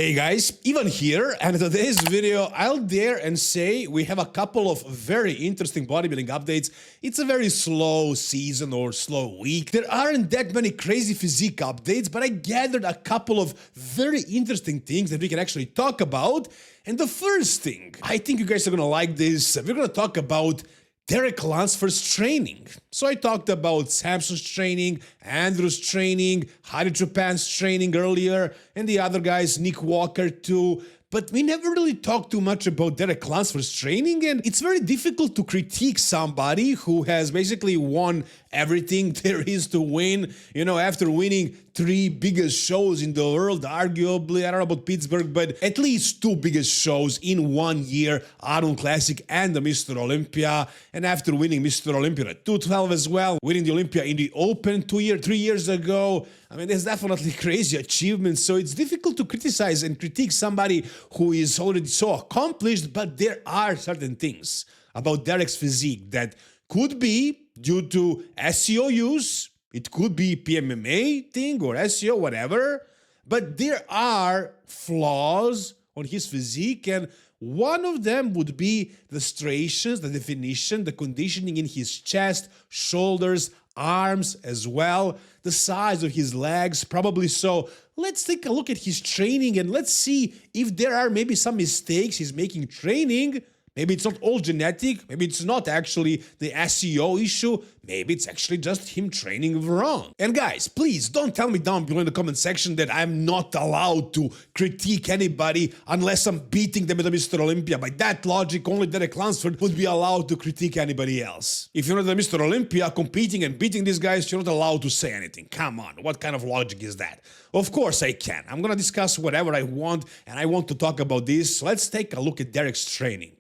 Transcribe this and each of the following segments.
Hey guys, Ivan here, and in today's video I'll dare and say we have a couple of very interesting bodybuilding updates. It's a very slow season or slow week. There aren't that many crazy physique updates, but I gathered a couple of very interesting things that we can actually talk about. And the first thing, I think you guys are gonna like this, we're gonna talk about Derek Lunsford's training. So I talked about Samson's training, Andrew's training, Hari Japan's training earlier, and the other guys, Nick Walker too. But we never really talked too much about Derek Lunsford's training, and it's very difficult to critique somebody who has basically won everything there is to win. You know, after winning 3 biggest shows in the world, arguably, I don't know about Pittsburgh, but at least 2 biggest shows in 1 year, Arnold Classic and the Mr. Olympia. And after winning Mr. Olympia at 212 as well, winning the Olympia in the Open 3 years ago. I mean, there's definitely crazy achievements, so it's difficult to criticize and critique somebody who is already so accomplished, but there are certain things about Derek's physique that could be due to SEO use, it could be PMMA thing or SEO, whatever, but there are flaws on his physique, and one of them would be the striations, the definition, the conditioning in his chest, shoulders, arms as well, the size of his legs, probably so. Let's take a look at his training and let's see if there are maybe some mistakes he's making training. Maybe it's not all genetic, maybe it's not actually the SEO issue, maybe it's actually just him training wrong. And guys, please don't tell me down below in the comment section that I'm not allowed to critique anybody unless I'm beating them at the Mr. Olympia. By that logic, only Derek Lunsford would be allowed to critique anybody else. If you're not at the Mr. Olympia competing and beating these guys, you're not allowed to say anything. Come on, what kind of logic is that? Of course I can. I'm gonna discuss whatever I want, and I want to talk about this. So let's take a look at Derek's training.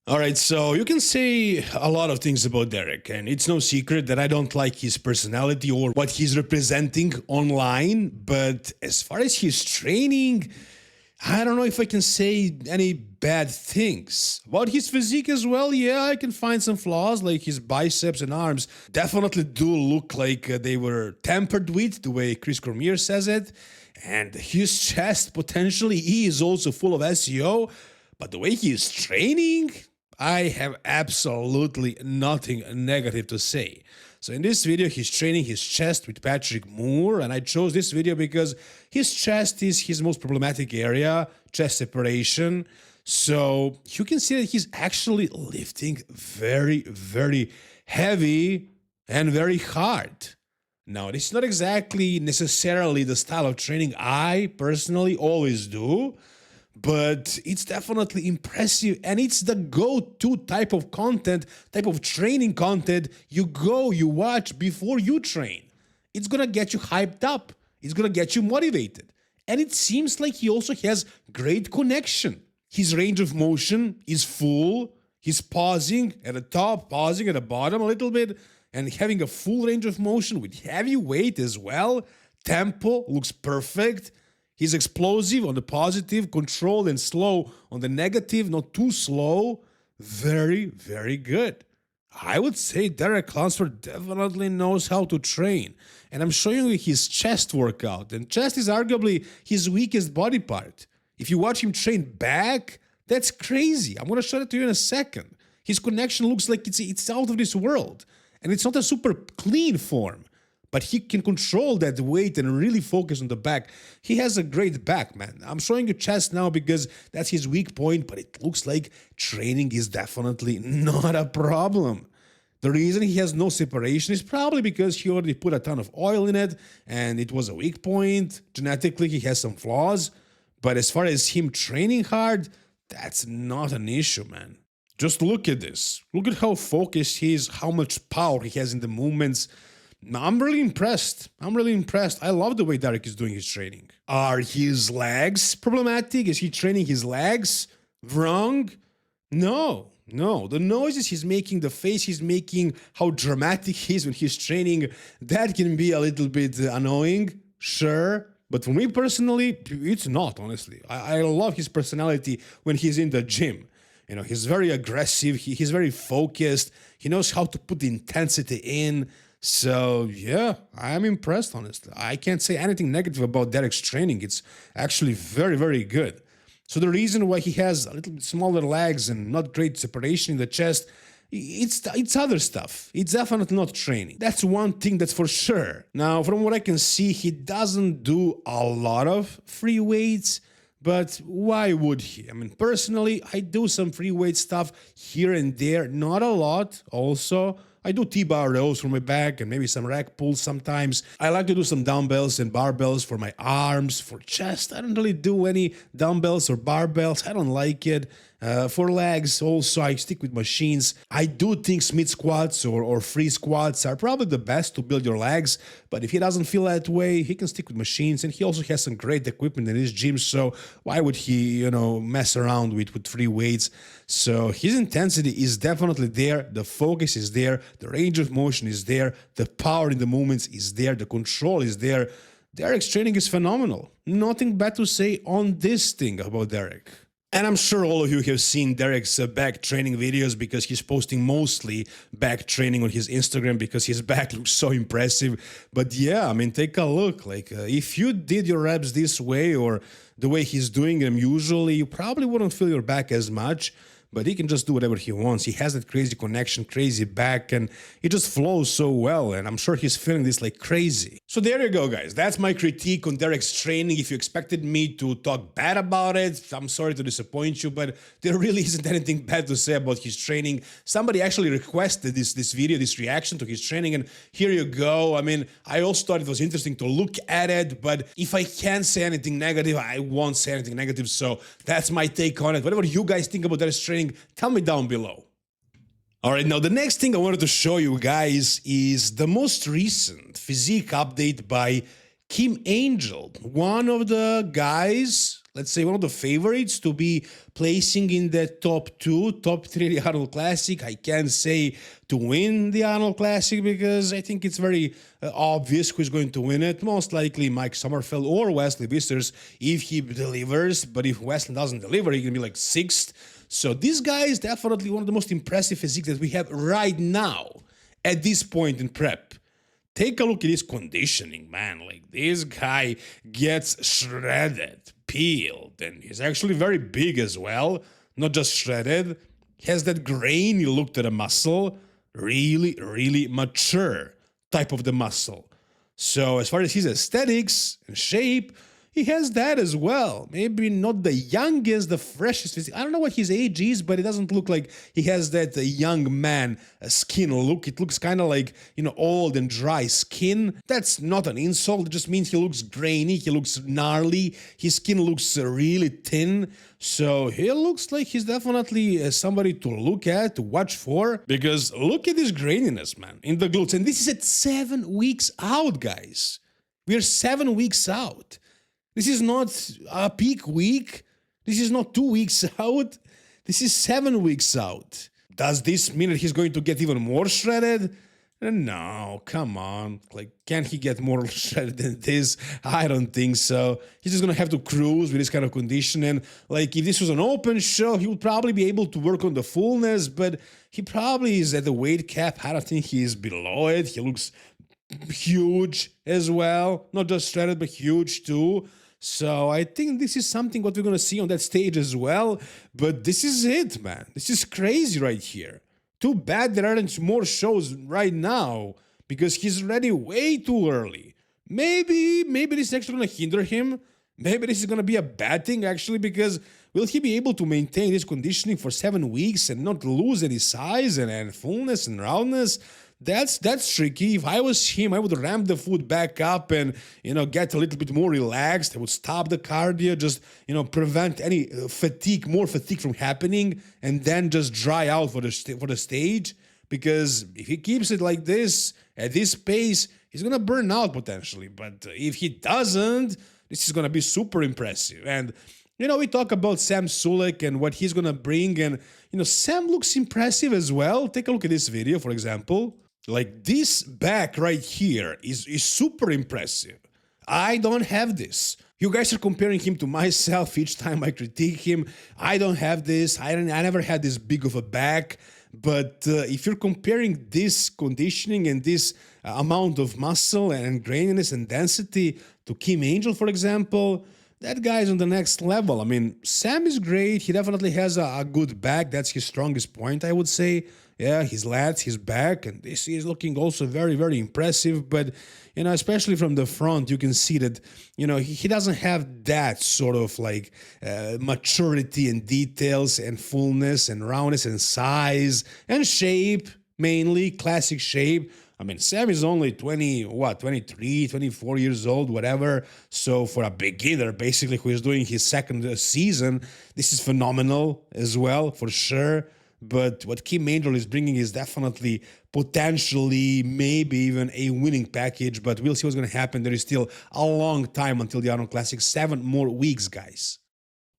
Alright, so you can say a lot of things about Derek, and it's no secret that I don't like his personality or what he's representing online, but as far as his training, I don't know if I can say any bad things. About his physique as well, yeah, I can find some flaws, like his biceps and arms definitely do look like they were tampered with, the way Chris Cormier says it, and his chest potentially is also full of SEO, but the way he is training, I have absolutely nothing negative to say. So in this video, he's training his chest with Patrick Moore, and I chose this video because his chest is his most problematic area, chest separation. So you can see that he's actually lifting very, very heavy and very hard. Now, this is not exactly necessarily the style of training I personally always do, but it's definitely impressive, and it's the go-to type of content, type of training content you watch before you train. It's gonna get you hyped up, it's gonna get you motivated, and it seems like he also has great connection. His range of motion is full, he's pausing at the top, pausing at the bottom a little bit, and having a full range of motion with heavy weight as well. Tempo looks perfect. He's explosive on the positive, controlled and slow on the negative, not too slow. Very, very good. I would say Derek Lunsford definitely knows how to train. And I'm showing you his chest workout. And chest is arguably his weakest body part. If you watch him train back, that's crazy. I'm going to show it to you in a second. His connection looks like it's out of this world. And it's not a super clean form, but he can control that weight and really focus on the back. He has a great back, man. I'm showing you chest now because that's his weak point, but it looks like training is definitely not a problem. The reason he has no separation is probably because he already put a ton of oil in it and it was a weak point. Genetically, he has some flaws, but as far as him training hard, that's not an issue, man. Just look at this. Look at how focused he is, how much power he has in the movements. I'm really impressed. I love the way Derek is doing his training. Are his legs problematic? Is he training his legs wrong? No. The noises he's making, the face he's making, how dramatic he is when he's training, that can be a little bit annoying, sure. But for me personally, it's not, honestly. I love his personality when he's in the gym. You know, he's very aggressive, he's very focused, he knows how to put the intensity in. So yeah, I'm impressed, honestly. I can't say anything negative about Derek's training. It's actually very, very good. So the reason why he has a little bit smaller legs and not great separation in the chest, it's other stuff. It's definitely not training. That's one thing that's for sure. Now, from what I can see, he doesn't do a lot of free weights. But why would he? I mean, personally, I do some free weight stuff here and there, not a lot also. I do T-bar rows for my back and maybe some rack pulls sometimes. I like to do some dumbbells and barbells for my arms, for chest. I don't really do any dumbbells or barbells. I don't like it. For legs, also, I stick with machines. I do think Smith squats or free squats are probably the best to build your legs, but if he doesn't feel that way, he can stick with machines, and he also has some great equipment in his gym, so why would he, mess around with free weights? So his intensity is definitely there, the focus is there, the range of motion is there, the power in the movements is there, the control is there. Derek's training is phenomenal. Nothing bad to say on this thing about Derek. And I'm sure all of you have seen Derek's back training videos because he's posting mostly back training on his Instagram because his back looks so impressive. But yeah, I mean, take a look. Like, if you did your reps this way or the way he's doing them usually, you probably wouldn't feel your back as much. But he can just do whatever he wants. He has that crazy connection, crazy back, and it just flows so well, and I'm sure he's feeling this like crazy. So there you go, guys. That's my critique on Derek's training. If you expected me to talk bad about it, I'm sorry to disappoint you, but there really isn't anything bad to say about his training. Somebody actually requested this video, this reaction to his training, and here you go. I mean, I also thought it was interesting to look at it, but if I can't say anything negative, I won't say anything negative, so that's my take on it. Whatever you guys think about Derek's training, tell me down below. Alright, now the next thing I wanted to show you guys is the most recent physique update by Kim Angel, one of the guys, let's say one of the favorites to be placing in the top 2, top 3 the Arnold Classic. I can't say to win the Arnold Classic because I think it's very obvious who's going to win it. Most likely Mike Sommerfeld or Wesley Vissers if he delivers, but if Wesley doesn't deliver, he can be like 6th. So this guy is definitely one of the most impressive physiques that we have right now at this point in prep. Take a look at his conditioning, man. Like, this guy gets shredded, peeled, and he's actually very big as well. Not just shredded. He has that grainy look to the muscle. Really, really mature type of the muscle. So as far as his aesthetics and shape, he has that as well. Maybe not the youngest, the freshest physique. I don't know what his age is, but it doesn't look like he has that young man skin look. It looks kind of like, old and dry skin. That's not an insult. It just means he looks grainy. He looks gnarly. His skin looks really thin. So he looks like he's definitely somebody to look at, to watch for. Because look at this graininess, man, in the glutes. And this is at 7 weeks out, guys. We are 7 weeks out. This is not a peak week. This is not 2 weeks out. This is 7 weeks out. Does this mean that he's going to get even more shredded? No, come on. Like, can he get more shredded than this? I don't think so. He's just gonna have to cruise with this kind of condition. And like, if this was an open show, he would probably be able to work on the fullness, but he probably is at the weight cap. I don't think he is below it. He looks huge as well. Not just shredded, but huge too. So I think this is something what we're going to see on that stage as well. But this is it, man. This is crazy right here. Too bad there aren't more shows right now because he's ready way too early. Maybe this is actually going to hinder him. Maybe this is going to be a bad thing actually because will he be able to maintain this conditioning for 7 weeks and not lose any size and fullness and roundness? That's tricky. If I was him, I would ramp the food back up and, get a little bit more relaxed. I would stop the cardio, just, prevent any more fatigue from happening, and then just dry out for the stage. Because if he keeps it like this, at this pace, he's going to burn out potentially. But if he doesn't, this is going to be super impressive. And, we talk about Sam Sulek and what he's going to bring. And, Sam looks impressive as well. Take a look at this video, for example. Like, this back right here is super impressive. I don't have this. You guys are comparing him to myself each time I critique him. I don't have this. I never had this big of a back. But if you're comparing this conditioning and this amount of muscle and graininess and density to Kim Angel, for example, that guy's on the next level. I mean, Sam is great. He definitely has a good back. That's his strongest point, I would say. Yeah, his lats, his back, and this is looking also very, very impressive. But, especially from the front, you can see that, he doesn't have that sort of like maturity and details and fullness and roundness and size and shape, mainly classic shape. I mean, Sam is only 23, 24 years old, whatever. So for a beginner, basically, who is doing his second season, this is phenomenal as well, for sure. But what Kim Angel is bringing is definitely, potentially, maybe even a winning package. But we'll see what's going to happen. There is still a long time until the Arnold Classic. 7 more weeks, guys.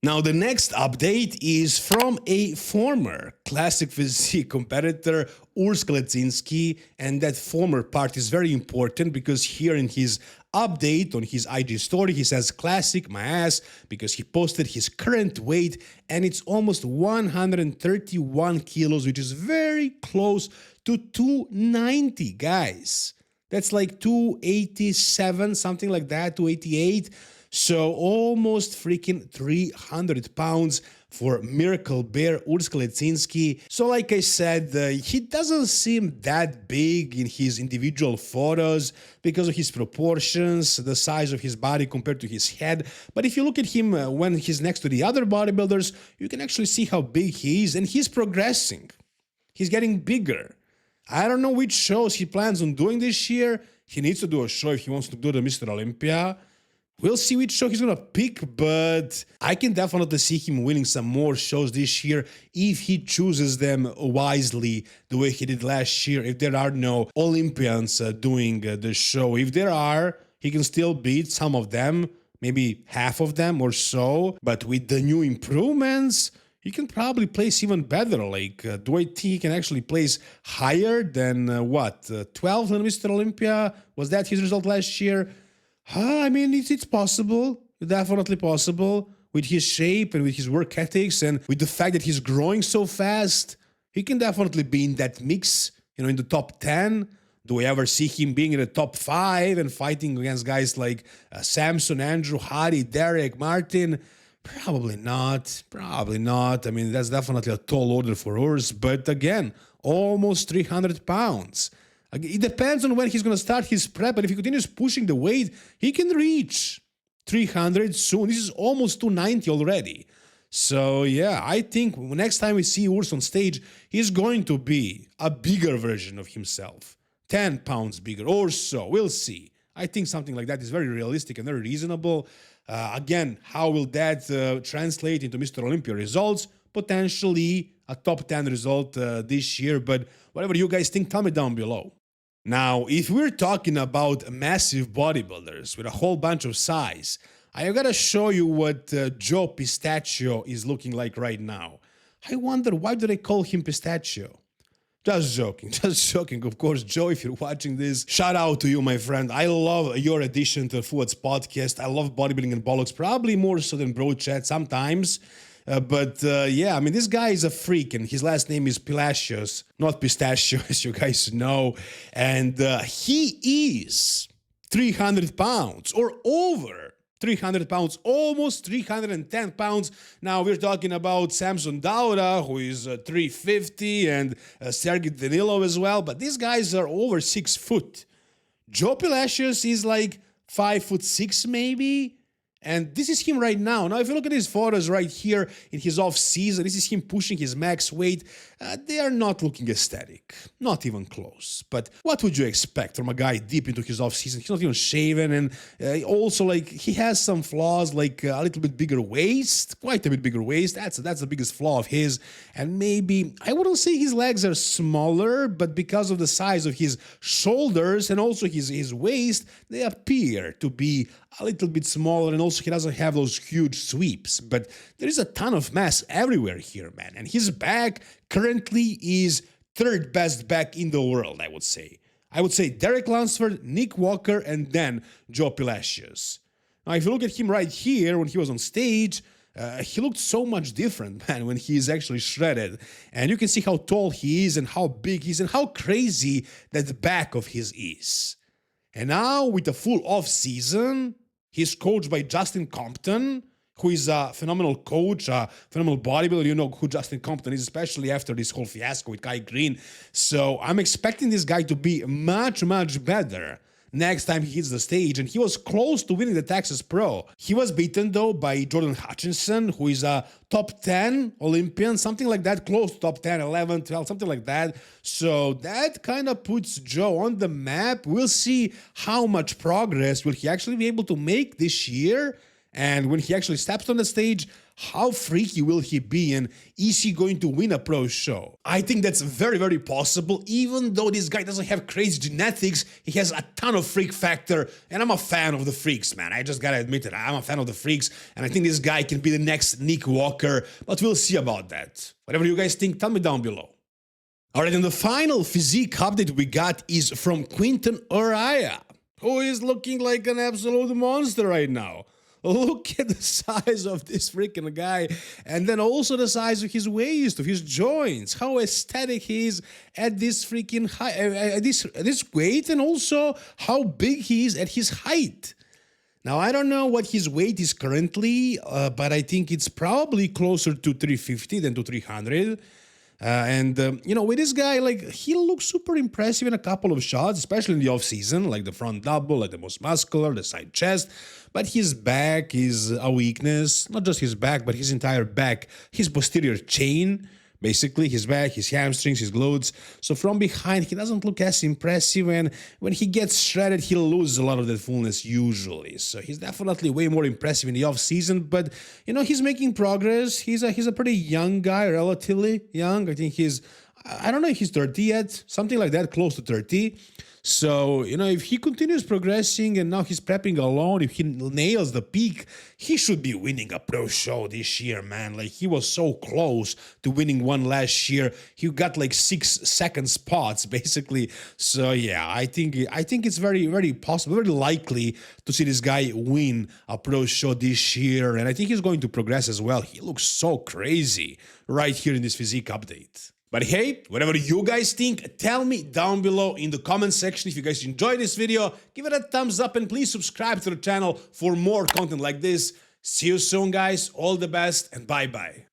Now, the next update is from a former Classic Physique competitor, Urs Kalecinski, and that former part is very important because here in his update on his IG story, he says, "Classic my ass," because he posted his current weight and it's almost 131 kilos, which is very close to 290, guys. That's like 287, something like that, 288. So almost freaking 300 pounds for Miracle Bear Urs Kalecinski. So like I said, he doesn't seem that big in his individual photos because of his proportions, the size of his body compared to his head. But if you look at him when he's next to the other bodybuilders, you can actually see how big he is, and he's progressing. He's getting bigger. I don't know which shows he plans on doing this year. He needs to do a show if he wants to do the Mr. Olympia. We'll see which show he's going to pick, but I can definitely see him winning some more shows this year if he chooses them wisely the way he did last year, if there are no Olympians doing the show. If there are, he can still beat some of them, maybe half of them or so, but with the new improvements, he can probably place even better. Like, do I think he can actually place higher than 12th on Mr. Olympia? Was that his result last year? I mean, it's possible, definitely possible. With his shape and with his work ethics and with the fact that he's growing so fast, he can definitely be in that mix, in the top 10. Do we ever see him being in the top 5 and fighting against guys like Samson, Andrew, Hadi, Derek, Martin? Probably not. Probably not. I mean, that's definitely a tall order for Urs. But again, almost 300 pounds. It depends on when he's going to start his prep, but if he continues pushing the weight, he can reach 300 soon. This is almost 290 already. So yeah, I think next time we see Urs on stage, he's going to be a bigger version of himself. 10 pounds bigger or so. We'll see. I think something like that is very realistic and very reasonable. Again, how will that translate into Mr. Olympia results? Potentially a top 10 result this year, but whatever you guys think, tell me down below. Now, if we're talking about massive bodybuilders with a whole bunch of size, I gotta show you what Joe Pistachio is looking like right now. I wonder, why do they call him Pistachio? Just joking, just joking. Of course, Joe, if you're watching this, shout out to you, my friend. I love your addition to Fuad's podcast. I love bodybuilding and bollocks, probably more so than bro chat sometimes. But yeah, I mean, this guy is a freak, and his last name is Palacios, not Pistachio, as you guys know. And he is 300 pounds or over 300 pounds, almost 310 pounds. Now, we're talking about Samson Dauda, who is 350, and Sergey Danilov as well. But these guys are over 6 foot. Joe Palacios is like 5'6", maybe. And this is him right now. Now, if you look at his photos right here in his off-season, this is him pushing his max weight. They are not looking aesthetic. Not even close. But what would you expect from a guy deep into his off-season? He's not even shaven. And also, like, he has some flaws, like a little bit bigger waist. Quite a bit bigger waist. That's the biggest flaw of his. And maybe, I wouldn't say his legs are smaller, but because of the size of his shoulders and also his waist, they appear to be a little bit smaller, and also he doesn't have those huge sweeps. But there is a ton of mass everywhere here, man. And his back currently is third best back in the world, I would say. I would say Derek Lunsford, Nick Walker, and then Joe Palacios. Now, if you look at him right here when he was on stage, he looked so much different, man, when he is actually shredded. And you can see how tall he is and how big he is and how crazy that back of his is. And now, with a full off-season, he's coached by Justin Compton, who is a phenomenal coach, a phenomenal bodybuilder. You know who Justin Compton is, especially after this whole fiasco with Kai Green. So I'm expecting this guy to be much, much better next time he hits the stage, and he was close to winning the Texas Pro. He was beaten, though, by Jordan Hutchinson, who is a top 10 Olympian, something like that, close to top 10, 11, 12, something like that. So that kind of puts Joe on the map. We'll see how much progress will he actually be able to make this year. And when he actually steps on the stage, how freaky will he be, and is he going to win a pro show? I think that's very, very possible. Even though this guy doesn't have crazy genetics, he has a ton of freak factor, and I'm a fan of the freaks, man. I just gotta admit it. I'm a fan of the freaks, and I think this guy can be the next Nick Walker, but we'll see about that. Whatever you guys think, tell me down below. Alright, and the final physique update we got is from Quint, who is looking like an absolute monster right now. Look at the size of this freaking guy, and then also the size of his waist, of his joints, how aesthetic he is at this freaking height, at this weight, and also how big he is at his height. Now, I don't know what his weight is currently, but I think it's probably closer to 350 than to 300. You know, with this guy, like, he looks super impressive in a couple of shots, especially in the off-season, like the front double, like the most muscular, the side chest. But his back is a weakness, not just his back, but his entire back, his posterior chain, basically, his back, his hamstrings, his glutes. So from behind, he doesn't look as impressive, and when he gets shredded, he'll lose a lot of that fullness usually. So he's definitely way more impressive in the off-season, but, you know, he's making progress. He's a pretty young guy, relatively young. I think I don't know if he's 30 yet, something like that, close to 30. So, you know, if he continues progressing and now he's prepping alone, if he nails the peak, he should be winning a pro show this year, man. Like, he was so close to winning one last year. He got like 6-second spots, basically. So, yeah, I think it's very, very possible, very likely to see this guy win a pro show this year. And I think he's going to progress as well. He looks so crazy right here in this physique update. But hey, whatever you guys think, tell me down below in the comment section. If you guys enjoyed this video, give it a thumbs up and please subscribe to the channel for more content like this. See you soon, guys. All the best and bye-bye.